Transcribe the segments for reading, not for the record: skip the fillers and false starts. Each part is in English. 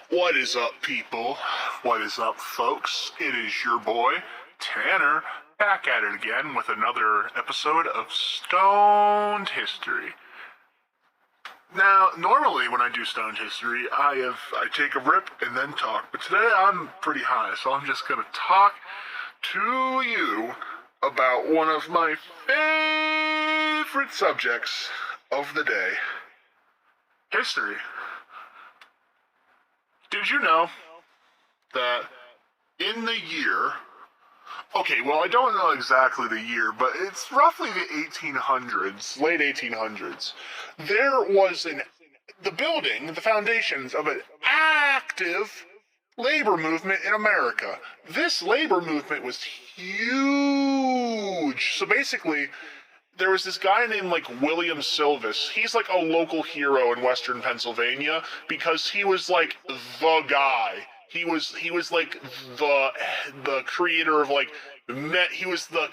What is up, people? What is up, folks? It is your boy, Tanner, back at it again with another episode of Stoned History. Now, normally when I do Stoned History, I take a rip and then talk, but today I'm pretty high, so I'm just gonna talk to you about one of my favorite subjects of the day, history. Did you know that in the year, okay, well, I don't know exactly the year, but it's roughly the 1800s, late 1800s, there was the foundations of an active labor movement in America. This labor movement was huge. So basically, there was this guy named William Silvis. He's like a local hero in Western Pennsylvania because he was like the guy. He was like the creator of he was the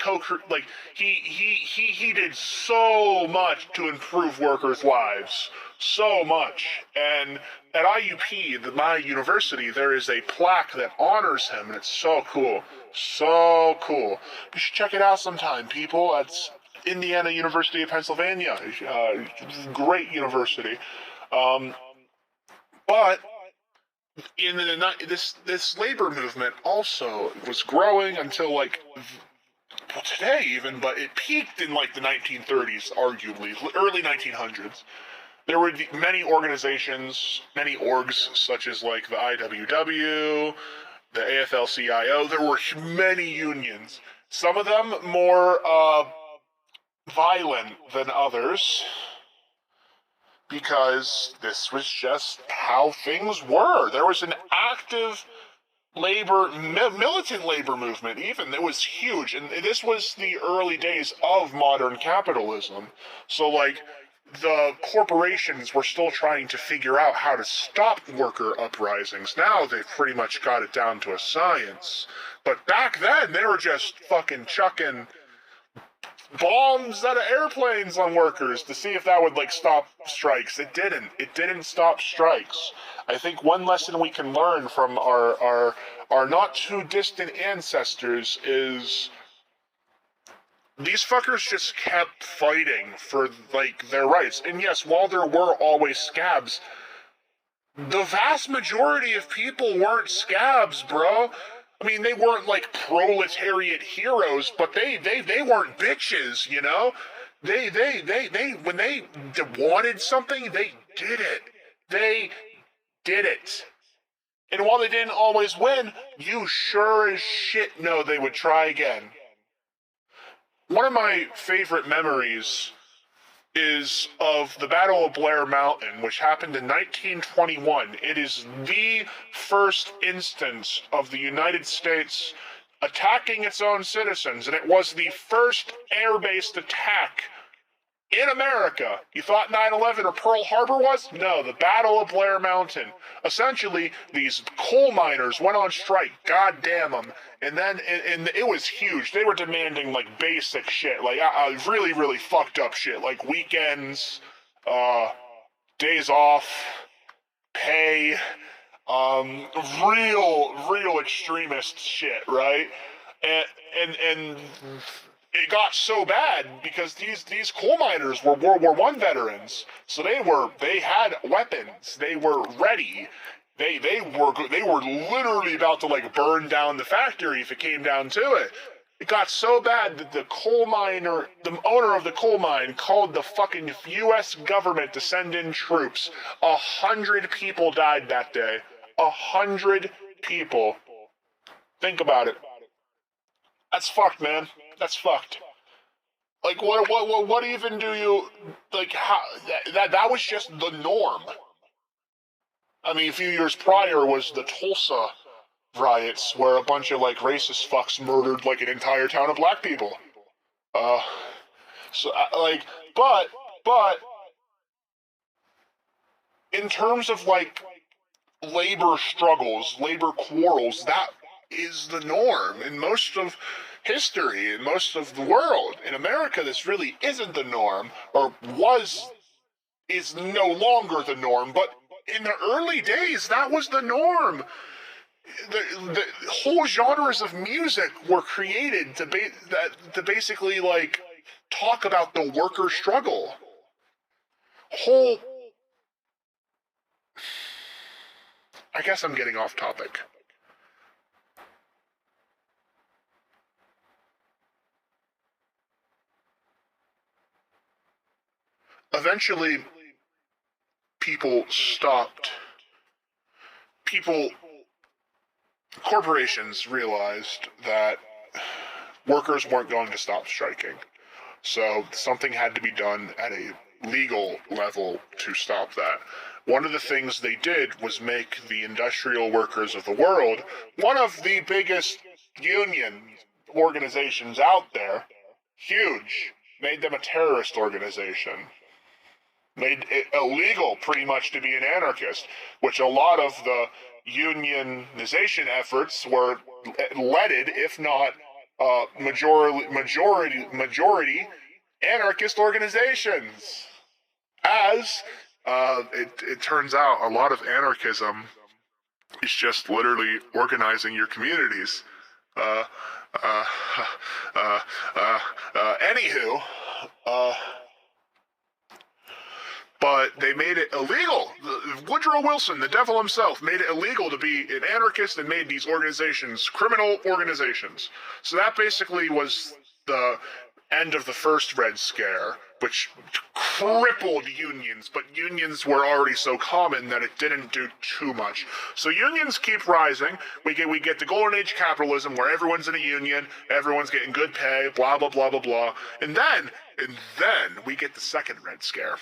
he did so much to improve workers' lives. So much. And at IUP, my university, there is a plaque that honors him, and it's so cool. So cool. You should check it out sometime, people. That's Indiana University of Pennsylvania, great university, but in this labor movement also was growing until today even, but it peaked in the 1930s, arguably early 1900s. There were many organizations, many orgs such as the IWW, the AFL-CIO. There were many unions. Some of them more violent than others, because this was just how things were. There was an active militant labor movement even. It was huge, and this was the early days of modern capitalism. So the corporations were still trying to figure out how to stop worker uprisings. Now they've pretty much got it down to a science. But back then, they were just fucking chucking bombs out of airplanes on workers to see if that would stop strikes. It didn't. It didn't stop strikes. I think one lesson we can learn from our not too distant ancestors is these fuckers just kept fighting for their rights. And yes, while there were always scabs, the vast majority of people weren't scabs, bro. I mean, they weren't proletariat heroes, but they weren't bitches, you know? They when they wanted something, they did it. They did it. And while they didn't always win, you sure as shit know they would try again. One of my favorite memories is of the Battle of Blair Mountain, which happened in 1921. It is the first instance of the United States attacking its own citizens, and it was the first air-based attack in America. You thought 9/11 or Pearl Harbor was? No, the Battle of Blair Mountain. Essentially, these coal miners went on strike, god damn them, and then and it was huge. They were demanding basic shit, really, really fucked up shit, weekends, days off, pay, real extremist shit, right? And it got so bad because these coal miners were World War I veterans, so they had weapons. They were ready. They were literally about to burn down the factory if it came down to it. It got so bad that the owner of the coal mine called the fucking U.S. government to send in troops. 100 people died that day. 100 people. Think about it. That's fucked, man. That's fucked. What even do you, how, that was just the norm. I mean, a few years prior was the Tulsa riots, where a bunch of, racist fucks murdered, an entire town of black people. But, in terms of, labor struggles, labor quarrels, that is the norm in most of history, in most of the world. In America, this really isn't the norm, or is no longer the norm, but in the early days, that was the norm. The whole genres of music were created to basically, like, talk about the worker struggle. Whole... I guess I'm getting off topic. Eventually, people stopped. Corporations realized that workers weren't going to stop striking. So something had to be done at a legal level to stop that. One of the things they did was make the industrial workers of the world one of the biggest union organizations out there. Huge. Made them a terrorist organization. Made it illegal, pretty much, to be an anarchist, which a lot of the unionization efforts were leaded, if not majority anarchist organizations. As it turns out, a lot of anarchism is just literally organizing your communities. Anywho, but they made it illegal. Woodrow Wilson, the devil himself, made it illegal to be an anarchist and made these organizations criminal organizations. So that basically was the end of the first Red Scare, which crippled unions, but unions were already so common that it didn't do too much. So unions keep rising. We get the golden age capitalism where everyone's in a union, everyone's getting good pay, blah, blah, blah, blah, blah. And then we get the second Red Scare.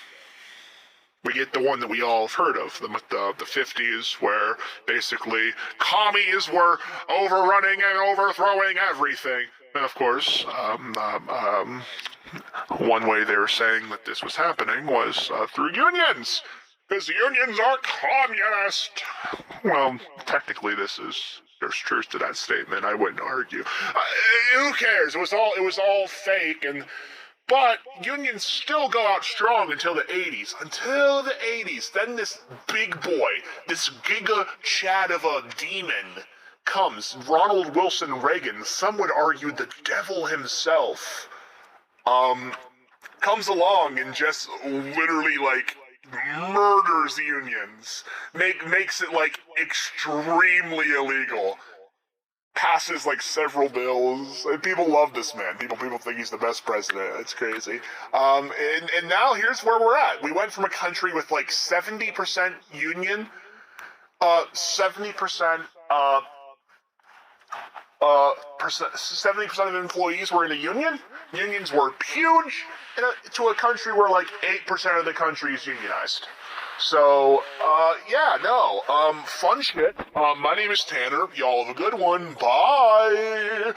We get the one that we all have heard of, the 50s, where basically commies were overrunning and overthrowing everything. And of course, one way they were saying that this was happening was through unions, because unions are communist. Well, technically, there's truth to that statement. I wouldn't argue. Who cares? It was all fake, but unions still go out strong until the 80s. Until the 80s. Then this big boy, this giga chad of a demon comes. Ronald Wilson Reagan, some would argue the devil himself, comes along and just literally, like, murders unions. Makes it, like, extremely illegal. Passes, like, several bills. People love this man. People think he's the best president. It's crazy. And now here's where we're at. We went from a country with, like, 70% union, 70% of employees were in a union. Unions were huge to a country where, like, 8% of the country is unionized. So, fun shit. My name is Tanner. Y'all have a good one. Bye!